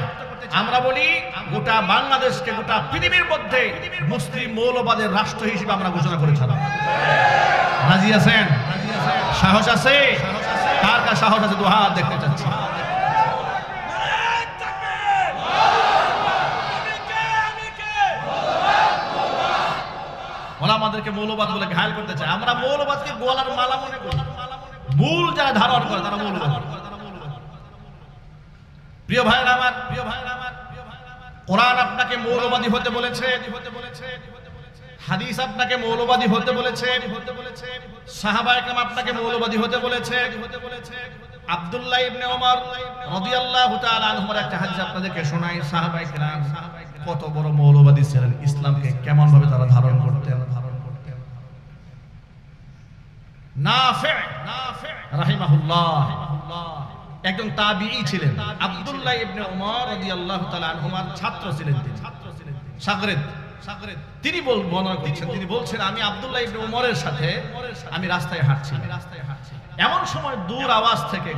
Speaker 1: আমরা বলি গোটা বাংলাদেশকে গোটা পৃথিবীর মধ্যে মুসলিম মৌলবাদের রাষ্ট্র হিসেবে আমরা ঘোষণা করেছিলাম। রাজি আছেন? সাহস আছে? কার কার সাহস আছে? দুই হাত দেখতে চাচ্ছি। ওরা আমাদেরকে মৌলবাদ বলে ঘায়ল করতে চায়। আমরা মৌলবাদকে গোলার মালা মনে করি, মূল যারা ধারণ করে তারা মৌলবাদ। প্রিয় ভাইরা আমার, কোরআন আপনাকে মৌলবাদী হতে বলেছে, হাদিস আপনাকে মৌলবাদী হতে বলেছে, সাহাবায়ে কেরাম আপনাকে মৌলবাদী হতে বলেছে। আব্দুল্লাহ ইবনে ওমর রাদিয়াল্লাহু তাআলা আনহুর একটা হাদিস আপনাদেরকে শোনাই। সাহাবায়ে কেরাম কত বড় মৌলবাদী ছিলেন, ইসলামকে কেমন ভাবে তারা ধারণ করতেন। নাফি রাহিমাহুল্লাহ একজন তাবিঈ ছিলেন। আব্দুল্লাহ ইবনে ওমর রাদিয়াল্লাহু তাআলা আনহুর ছাত্র ছিলেন, তিনি শাগরেদ। তিনি বর্ণনা করছেন, তিনি বলছেন আমি আব্দুল্লাহ ইবনে ওমরের সাথে আমি রাস্তায় হাঁটছি, এমন সময় দূর আওয়াজ থেকে,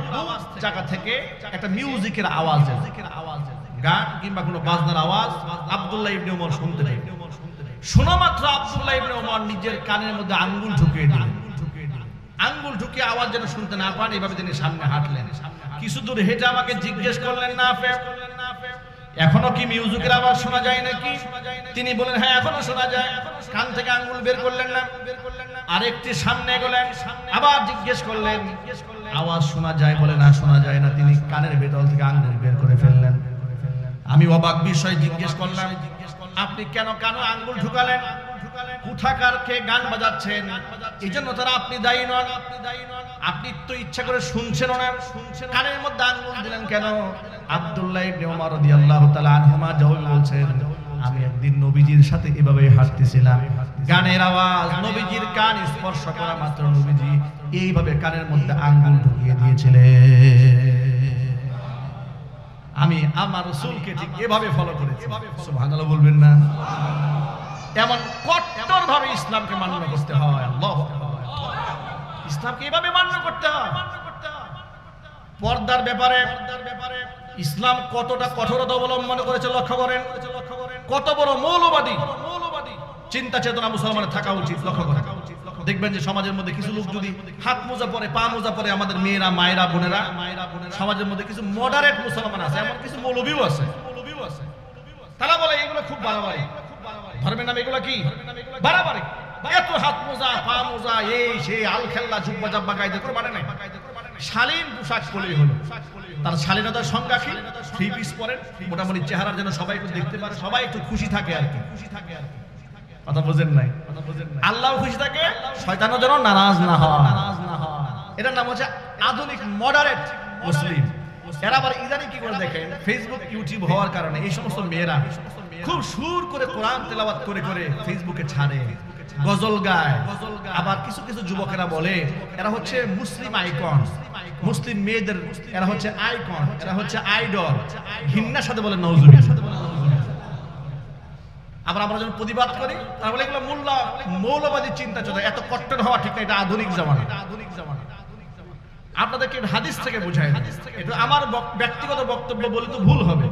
Speaker 1: জায়গা থেকে একটা মিউজিকের আওয়াজ, গান কিংবা কোনো বাজনার আওয়াজ আব্দুল্লাহ ইবনে ওমর শুনতে পেলেন। শোনা মাত্র আব্দুল্লাহ ইবনে ওমর নিজের কানের মধ্যে আঙ্গুল ঢুকিয়ে দিলেন। আঙ্গুল ঢুকিয়ে আওয়াজ যেন শুনতে না পান এইভাবে তিনি সামনে হাঁটলেন। কিছু দূর হেঁটে আমাকে জিজ্ঞেস করলেন না এখনো কি মিউজিকের আওয়াজ শোনা যায় নাকি? তিনি বলেন হ্যাঁ এখনো শোনা যায়। কান থেকে আঙ্গুল বের করলেন না, আরেকটি সামনে গেলেন, আবার জিজ্ঞেস করলেন আওয়াজ শোনা যায়? বলে না শোনা যায় না। তিনি কানের ভেতর থেকে আঙ্গুল বের করে ফেললেন। আমি অবাক বিষয় জিজ্ঞেস করলাম আপনি কেন কানে আঙ্গুল ঢুকালেন? কোথাকার কে গান বাজাচ্ছেন, এই জন্য তারা আপনি দায়ী নন। আপনি তো ইচ্ছা করে শুনছেন না, কানের মধ্যে আঙ্গুল দিলেন কেন? আব্দুল্লাহ ইবনে ওমর রাদিয়াল্লাহু তাআলা আনহুমা জবাব বলছেন আমি একদিন নবীজির সাথে এভাবে হাঁটতেছিলাম, গানের আওয়াজ নবীজির কান স্পর্শ করা মাত্র নবীজি এইভাবে কানের মধ্যে আঙ্গুল ঢুকিয়ে দিয়েছিলেন। আমি আমার রাসূলকে ঠিক এভাবে ফলো করেছি। সুবহানাল্লাহ বলবেন না? এমন কঠোর ভাবে ইসলামকে মান্য করতে হয়। আল্লাহু আকবার। ইসলামকে এভাবে মান্য করতে হয়। পর্দার ব্যাপারে ইসলাম কতটা কঠোরতা অবলম্বন করেছে লক্ষ্য করেন। কত বড় মৌলবাদী চিন্তা চেতনা মুসলমানের থাকা উচিত। লক্ষ্য করেন, দেখবেন যে সমাজের মধ্যে কিছু লোক যদি হাত মোজা পরে, পা মোজা পরে, আমাদের মেয়েরা, মায়েরা, বোনেরা, সমাজের মধ্যে কিছু মডারেট মুসলমান আছে, এমন কিছু মৌলবীও আছে। তারা বলে এগুলো খুব বাড়াবাড়ি, ধর্মের নামে এগুলো কি বাড়াবাড়ি, এত হাত মোজা, পা মোজা, এই সেই আল খেল্লা জুব্বা জাব্বা গাইতে করে মানে নাই। শালীন পোশাক পরলেই হলো। তার শালীনতার সংজ্ঞা কি? থ্রি পিস পরেন, মোটামুটি চেহারার যেন সবাই একটু দেখতে পারে, সবাই একটু খুশি থাকে আর কি। কথা বোঝেন নাই? আল্লাহ খুশি থাকে, শয়তানও যেন নারাজ না হয়। এটার নাম হচ্ছে আধুনিক মডারেট মুসলিম। এরা আবার ইদানি কি করে দেখেন, ফেসবুক ইউটিউব হওয়ার কারণে এই সমস্ত মেয়েরা খুব সুর করে কোরআন তেলাওয়াত করে করে ফেসবুকে ছাড়ে, গজল গায়। আবার কিছু কিছু যুবকেরা বলে এরা হচ্ছে মুসলিম আইকন, মুসলিম মেয়েদের এরা হচ্ছে আইকন, এরা হচ্ছে আইডল। ঘৃণার সাথে বলে নাউজুবিল্লাহ। আবার আমরা যখন প্রতিবাদ করি তারা বলে এগুলো মৌলবাদী চিন্তা চলে, এত কট্টর হওয়া ঠিক না, এটা আধুনিক জামানা। আপনাদেরকে হাদিস থেকে বুঝাই, এটা আমার ব্যক্তিগত বক্তব্য বলে তো ভুল হবে।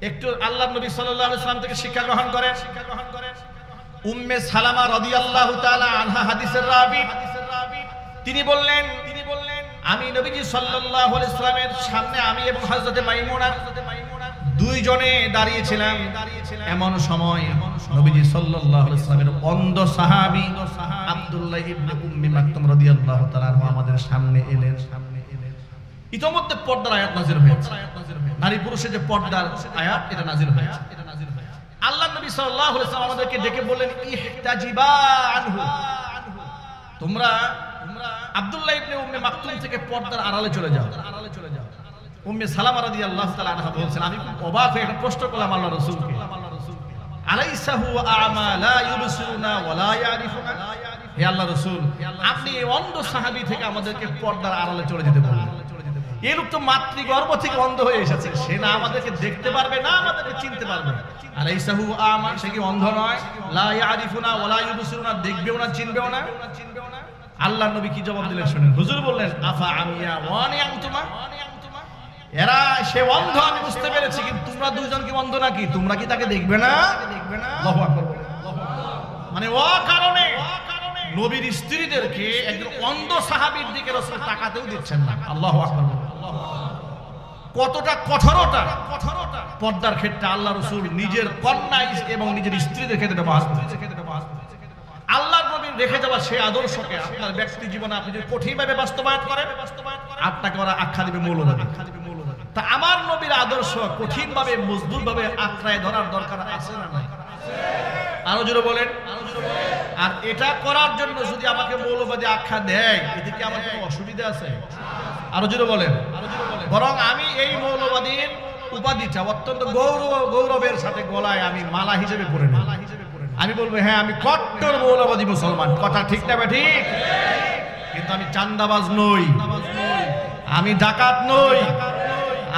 Speaker 1: একটু আল্লাহর নবী সাল্লাল্লাহু আলাইহি ওয়াসাল্লাম থেকে শিক্ষা গ্রহণ করেন। উম্মে সালামা রাদিয়াল্লাহু তাআলা আনহা হাদিসের রাবী, তিনি বললেন আমি নবীজি সাল্লাল্লাহু আলাইহি ওয়াসাল্লামের সামনে আমি এবং হযরতে মাইমুনা দুইজনে দাঁড়িয়েছিলাম। এমন সময় নবীজি সাল্লাল্লাহু আলাইহি ওয়াসাল্লামের অন্ধ সাহাবী আব্দুল্লাহ ইবনে উম্মি মাকতুম রাদিয়াল্লাহু তাআলা আনহু আমাদের সামনে এলেন। ইতোমধ্যে পর্দার আয়াত নাযিল হয়েছে, নারী পুরুষের যে পর্দার আয়াত এটা নাযিল হয়েছে। আল্লাহর নবী সাল্লাল্লাহু আলাইহি ওয়াসাল্লাম আমাদেরকে ডেকে বললেন ইহতাজিবা আনহু, তোমরা আব্দুল্লাহ ইবনে উম্মি মাকতুম থেকে পর্দার আড়ালে চলে যাও। উম্মে সালামা রাদিয়াল্লাহু তাআলা আনহা বলছেন আমি খুব অবাক হয়ে একটা প্রশ্ন করলাম আল্লাহর রাসূলকে, আলাইসা হুয়া আ'মা লা ইউবসিরুনা ওয়া লা ইয়ারিফুনা, হে আল্লাহর রাসূল আপনি এই অন্ধ সাহাবী থেকে আমাদেরকে পর্দার আড়ালে চলে যেতে বললেন। এই লোক তো মাতৃগর্ভ থেকে অন্ধ হয়ে এসেছে, সে না আমাদেরকে দেখতে পারবে না আমাদেরকে চিনতে পারবে। আলাইসাহু আমা, সে কি অন্ধ নয়? লা ইয়ারিফুনা ওয়ালা ইউবসিরুনা, দেখবেও না চিনবেও না। আল্লাহর নবী কি জবাব দিলেন শুনেন। হুজুর বললেন আফা আমিয়া ওয়ানি আনতুমা, এরা সে অন্ধ আমি বুঝতে পেরেছি, কিন্তু তোমরা দুইজন কি অন্ধ নাকি? তোমরা কি তাকে দেখবে না? আল্লাহু আকবার। মানে ও কারণে নবীর স্ত্রীদেরকে একজন অন্ধ সাহাবীর দিকে রাসূল তাকাতেও দিচ্ছেন না। আল্লাহু আকবার। কতটা কঠোরতা পর্দার ক্ষেত্রে আল্লাহ রাসূল নিজের কন্যা এবং নিজের স্ত্রীদের ক্ষেত্রে ব্যবহার করেছেন। আল্লাহর নবীর রেখে যাওয়া সেই আদর্শকে আপনার ব্যক্তি জীবনে আপনি যদি কঠিনভাবে বাস্তবায়ন করেন, আপনাকে ওরা আখ্যা দিবে মৌলবাদী। তা আমার নবীর আদর্শ কঠিনভাবে মজবুতভাবে আঁকড়ায় ধরার দরকার আছে না নাই? আরো জোরে বলেন। আর এটা করার জন্য যদি আমাকে মৌলবাদী আখ্যা দেয়, এতে কি আমার কোনো অসুবিধা আছে? আরো জোরে বলেন। বরং আমি এই মৌলবাদীর উপাধিটা অত্যন্ত গৌরবের সাথে গলায় আমি মালা হিসেবে পরে নেব। আমি বলবো হ্যাঁ আমি কট্টর মৌলবাদী মুসলমান। কথা ঠিক না ঠিক? কিন্তু আমি চান্দাবাজ নই, আমি ডাকাত নই,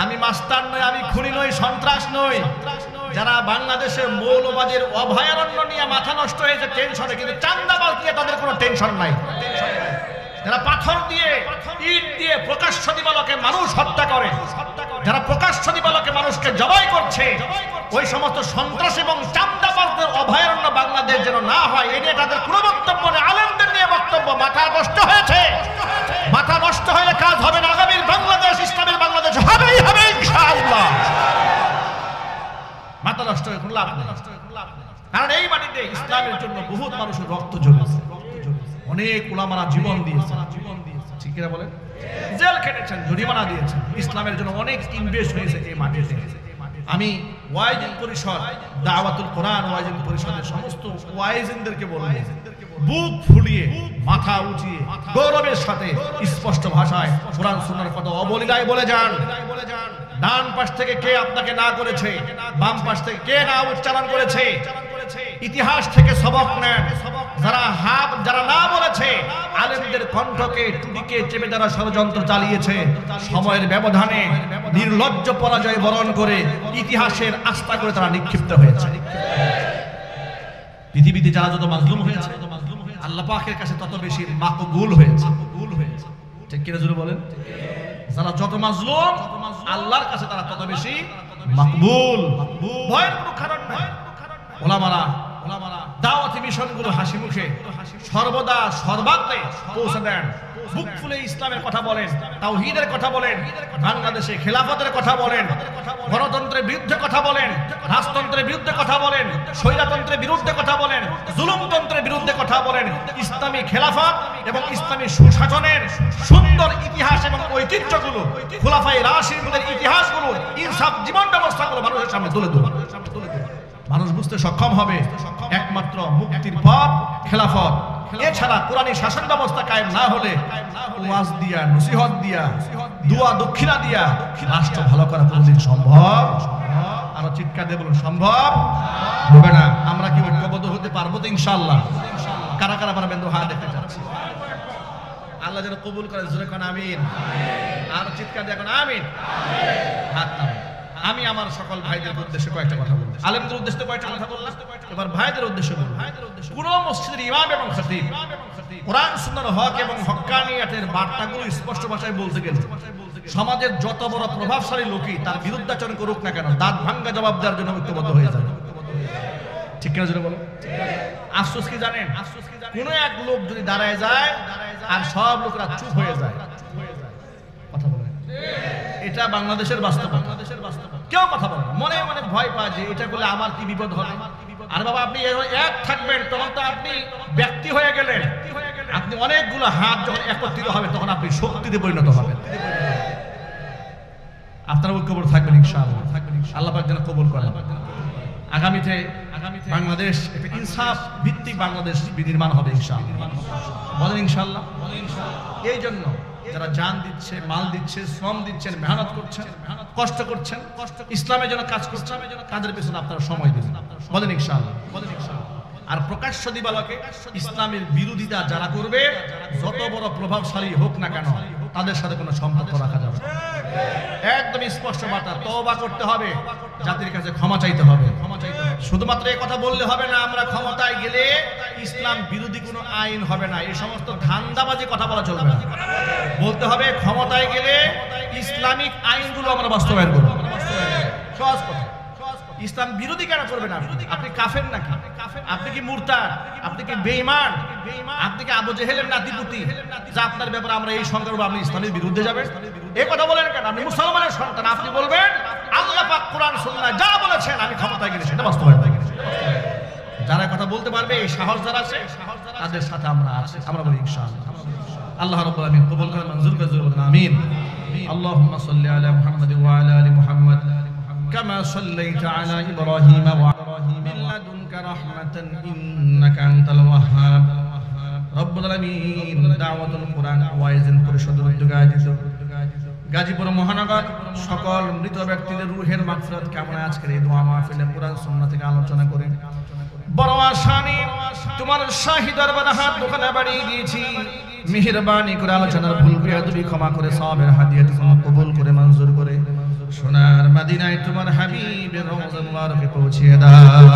Speaker 1: আমি মাস্তান নই, আমি খুনি নই, সন্ত্রাস নই। যারা বাংলাদেশে মৌলবাদের অভয়ারণ্য নিয়ে মাথা নষ্ট হয়েছে টেনশনে, কিন্তু চান্দাবাজ নিয়ে তাদের কোনো টেনশন নাই। যারা পাথর দিয়ে ইট দিয়ে প্রকাশ্য দিবালোকে মানুষ হত্যা করে, যারা প্রকাশ্য দিবালোকে মানুষকে জবাই করছে, ওই সমস্ত সন্ত্রাস এবং চান্দাবাজদের অভয়ারণ্য বাংলাদেশ যেন না হয়, এই নিয়ে তাদের কোনো বক্তব্য নেই। আলেমদের নিয়ে বক্তব্য। মাথা নষ্ট হয়েছে, মাথা নষ্ট হলে কাজ হবে না। আগামীর বাংলাদেশ ইসলামের বাংলাদেশ হবেই হবে ইনশাআল্লাহ। মাথা নষ্ট হয়ে কোনো লাভ নেই, কারণ এই মাটিতে ইসলামের জন্য বহুত মানুষের রক্ত ঝরেছে, অনেক উলামারা জীবন দিয়েছে, ঠিক কিনা বলেন? জেল খেটেছেন, জরিমানা দিয়েছেন, ইসলামের জন্য অনেক ইনভেস্ট হয়েছে এই মাটিতে। আমি ওয়াইজিন পরিষদ, দাওয়াতুল কোরআন ওয়াইজিন পরিষদের সমস্ত ওয়াইজিনদেরকে বলবো, বুক ফুলিয়ে মাথা উঠিয়ে গৌরবের সাথে স্পষ্ট ভাষায় কোরআন সুন্নাহর কথা অবলীলায় বলে যান। ডান পাশ থেকে কে আপনাকে না করেছে, বাম পাশ থেকে কে না উচ্চারণ করেছে, ইতিহাস থেকে সবক নেন। যারা না বলেছে, আলেমদের কণ্ঠকে টুটিকে চেপে যারা ষড়যন্ত্র চালিয়েছে, সময়ের ব্যবধানে নির্লজ্জ পরাজয় বরণ করে ইতিহাসের আস্থা করে তারা নিক্ষিপ্ত হয়েছে। পৃথিবীতে যারা যত মাজলুম হয়েছে, আল্লাহ পাকের কাছে তত বেশি মাকবুল হয়েছে। ঠিক কিনা জোরে বলেন? যারা যত মাজলুম আল্লাহর কাছে তারা তত বেশি মাকবুল। ভয়ের কোনো কারণ নাই। ওলামারা দাওয়াতি মিশনগুলো হাসি মুখে সর্বদা সর্বাত্মে পৌঁছে দেন। বুক ফুলে ইসলামের কথা বলেন, তাওহীদের কথা বলেন, বাংলাদেশে খেলাফতের কথা বলেন, গণতন্ত্রের বিরুদ্ধে কথা বলেন, রাজতন্ত্রের বিরুদ্ধে কথা বলেন, স্বৈরতন্ত্রের বিরুদ্ধে কথা বলেন, জুলুমতন্ত্রের বিরুদ্ধে কথা বলেন। ইসলামী খেলাফত এবং ইসলামী সুশাসনের সুন্দর ইতিহাস এবং ঐতিহ্যগুলো, খুলাফায়ে রাশিদদের ইতিহাসগুলো, ইনসাফ জীবন ব্যবস্থাগুলো মানুষের সামনে তুলে ধরুন। মানুষ বুঝতে সক্ষম হবে একমাত্র মুক্তির পথ খেলাফত। এছাড়া কোরআনী শাসন ব্যবস্থা কায়েম না হলে ওয়াজ দিয়া, নসিহত দিয়া, দোয়া দক্ষিণা দিয়া রাষ্ট্র ভালো করা কোনদিন সম্ভব? আরো চিৎকার দিয়ে বলুন, সম্ভব হবে না। আমরা কি ঐক্যবদ্ধ হতে পারবো তো ইনশাআল্লাহ? কারা কারা পারবেন তো হাত দেখতে চাচ্ছি। আল্লাহ যেন কবুল করে, জোরে কোন আমিন। আর চিৎকার দিয়ে এখন আমিন। হাত নামান। আমি আমার সকল ভাইদের উদ্দেশ্যে কয়েকটা কথা বলবো। আলেমদের উদ্দেশ্যে কয়েকটা কথা বললাম, এবার ভাইদের উদ্দেশ্যে বলবো। কোন মসজিদের ইমাম এবং খতিব কোরআন সুন্নাহর হক এবং হক্কানিয়াতের বার্তাগুলো স্পষ্ট ভাষায় বলতে গেলে সমাজের যত বড় প্রভাবশালী লোকই তার বিরুদ্ধাচরণ করুক না কেন, দাঁত ভাঙ্গা জবাব দেওয়ার জন্য ঐক্যবদ্ধ হয়ে যাবে। ঠিক কিনা জোরে বলো? আফসোস কি জানেন? কোন এক লোক যদি দাঁড়ায় যায় আর সব লোকরা চুপ হয়ে যায়, কথা বলে, এটা বাংলাদেশের বাস্তবতা। কেউ কথা বলে না, মনে মনে ভয় পায় যে এটা করলে আমার কি বিপদ হবে। আর বাবা আপনি এক থাকবেন তখন তো আপনি ব্যক্তি হয়ে গেলেন। আপনি অনেকগুলো হাত যখন একত্রিত হবে তখন আপনি শক্তিতে পরিণত হবেন। আপনারা ঐক্যবদ্ধ থাকবেন ইনশাআল্লাহ। আল্লাহ পাক যেন কবুল করেন। আগামীতে বাংলাদেশ একটা ইনসাফ ভিত্তিক বাংলাদেশ বিনির্মাণ হবে ইনশাআল্লাহ। বলেন ইনশাআল্লাহ। এই জন্য যারা জান দিচ্ছে, মাল দিচ্ছে, শ্রম দিচ্ছেন, মেহনত করছেন, কষ্ট করছেন, ইসলামের জন্য কাজ করছেন, তাদের পেছনে আপনারা সময় দিন। বলেন ইনশাআল্লাহ। আর প্রকাশ্য দিবালোকে ইসলামের বিরোধিতা যারা করবে, যত বড় প্রভাবশালী হোক না কেন, তাদের সাথে কোনো সম্পর্ক রাখা যাবে না। একদম স্পষ্ট বার্তা, তওবা করতে হবে, জাতির কাছে ক্ষমা চাইতে হবে। শুধুমাত্র এই কথা বললে হবে না, আমরা ক্ষমতায় গেলে ইসলাম বিরোধী কোনো আইন হবে না, এই সমস্ত ধান্দাবাজি কথা বলা চলবে না। বলতে হবে ক্ষমতায় গেলে ইসলামিক আইনগুলো আমরা বাস্তবায়ন করব। সহজ কথা। ইসলাম বিরোধী কেন করবেন? আপনি কাফের নাকি? আপনি কি মুরতাদ? আপনি কি বেঈমান? আপনি কি আবু জেহেলের নাতিপুতি যা আপনার ব্যাপারে আমরা এই সংকল্প আপনি ইসলামের বিরুদ্ধে যাবেন? এই কথা বলেন কেন? আপনি মুসলমানের সন্তান, আপনি বলবেন আল্লাহ পাক কোরআন সুন্নাহ যা বলেছেন আমি ক্ষমতায় গেলে সেটা বাস্তবায়ন করব। যারা কথা বলতে পারবে, এই সাহস যারা আছে, তাদের সাথে আমরা আছি। আমরা বলি ইনশাআল্লাহ। আল্লাহ রাব্বুল আলামিন কবুল করেন, মঞ্জুর করে, বলেন আমিন। আল্লাহুম্মা সাল্লি আলা মুহাম্মাদ ওয়া আলা আলি মুহাম্মাদ কামা সাল্লাইতা আলা ইব্রাহিম ওয়া মিন লাদুনকা রাহমাতান ইন্নাকা আনতাল ওয়াহ্হাব। রব্বুল আলামিন দাওয়াতুল কোরআন ওয়াইজিন পরিষদের উদ্যোগে আয়োজিত গাজীপুর মহানগর সকল মৃত ব্যক্তিদের রূহের মাগফিরাত কামনায় আজকের এই দোয়া মাহফিলে কোরআন সুন্নাহ থেকে আলোচনা করি। বড় আশানি তোমার শাহী দরবারে হাত দোকানে বাড়িয়ে দিয়েছি, মেহেরবানি করে আলোচনার ভুল বেয়াদবি ক্ষমা করে সওয়াবের হাদিয়া তুমি কবুল করে মঞ্জুর করে সোনার মদিনায় তোমার হাবিবের রওজা মুবারকে পৌঁছিয়ে দাও।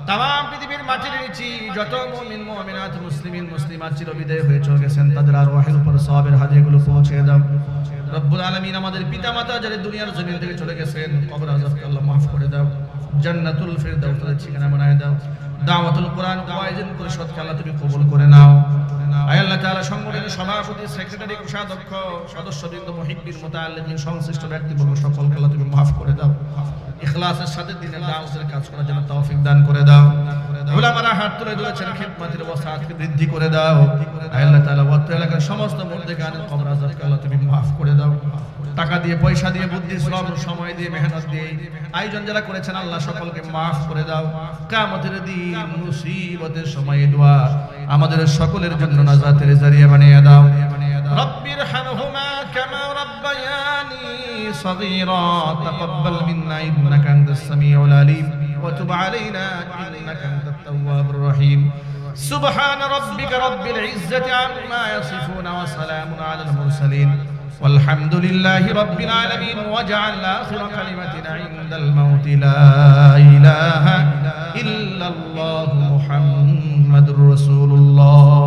Speaker 1: তাম পৃথিবীর মাটির নিচে যত মুমিন মুমিনাত মুসলিমিন মুসলিমাত চিরবিদায় হয়ে চলে গেছেন, তাদের আরওয়াহের উপর সওয়াবের হাদিয়াগুলো পৌঁছে দাও। রব্বুল আলামিন আমাদের পিতামাতা যারা দুনিয়ার জমিন থেকে চলে গেছেন, কবর আযাবকে আল্লাহ মাফ করে দাও, জান্নাতুল ফিরদাউসের ঠিকানা বানায় দাও। দাওয়াতুল কোরআন ওয়াইজিন পরিষদকে আল্লাহ তুমি কবুল করে নাও। আয় আল্লাহ তাআলা সংগঠনের সভাপতি, সেক্রেটারি, কোষাধ্যক্ষ, সদস্যবৃন্দ, মুহিব্বিন, মুতাআল্লিমিন, সংশ্লিষ্ট ব্যক্তিবর্গ সকলকে আল্লাহ তুমি মাফ করে দাও। ইখলাসের সাথে দ্বীনের দাওয়াতের কাজ করার জন্য তৌফিক দান করে দাও। উলামারা হাত তুলে ধরেছেন, খিদমতের ওয়াসাতকে বৃদ্ধি করে দাও। আয় আল্লাহ তাআলা ওয়াক্ত এলাকার সমস্ত মুর্দেগানের কবর আযাবকে আল্লাহ তুমি মাফ করে দাও। টাকা দিয়ে, পয়সা দিয়ে, বুদ্ধি, শ্রম, সময় দিয়ে, মেহনত দিয়ে আয়োজন যারা করেছেন আল্লাহ সকলকে মাফ করে দাও। কিয়ামতের দিন মুসিবতের সময় দোয়া আমাদের সকলের জন্য নাজাতের জারিয়া বানিয়ে দাও। রব্বির হামহুমা কামা রাব্বায়ানি صغيرا تقبل منا إنك أنت السميع العليم وتب علينا إنك أنت التواب الرحيم سبحان ربك رب العزة عما يصفون وسلام على المرسلين والحمد لله رب العالمين وجعل آخر كلمتنا عند الموت لا إله إلا الله محمد رسول الله.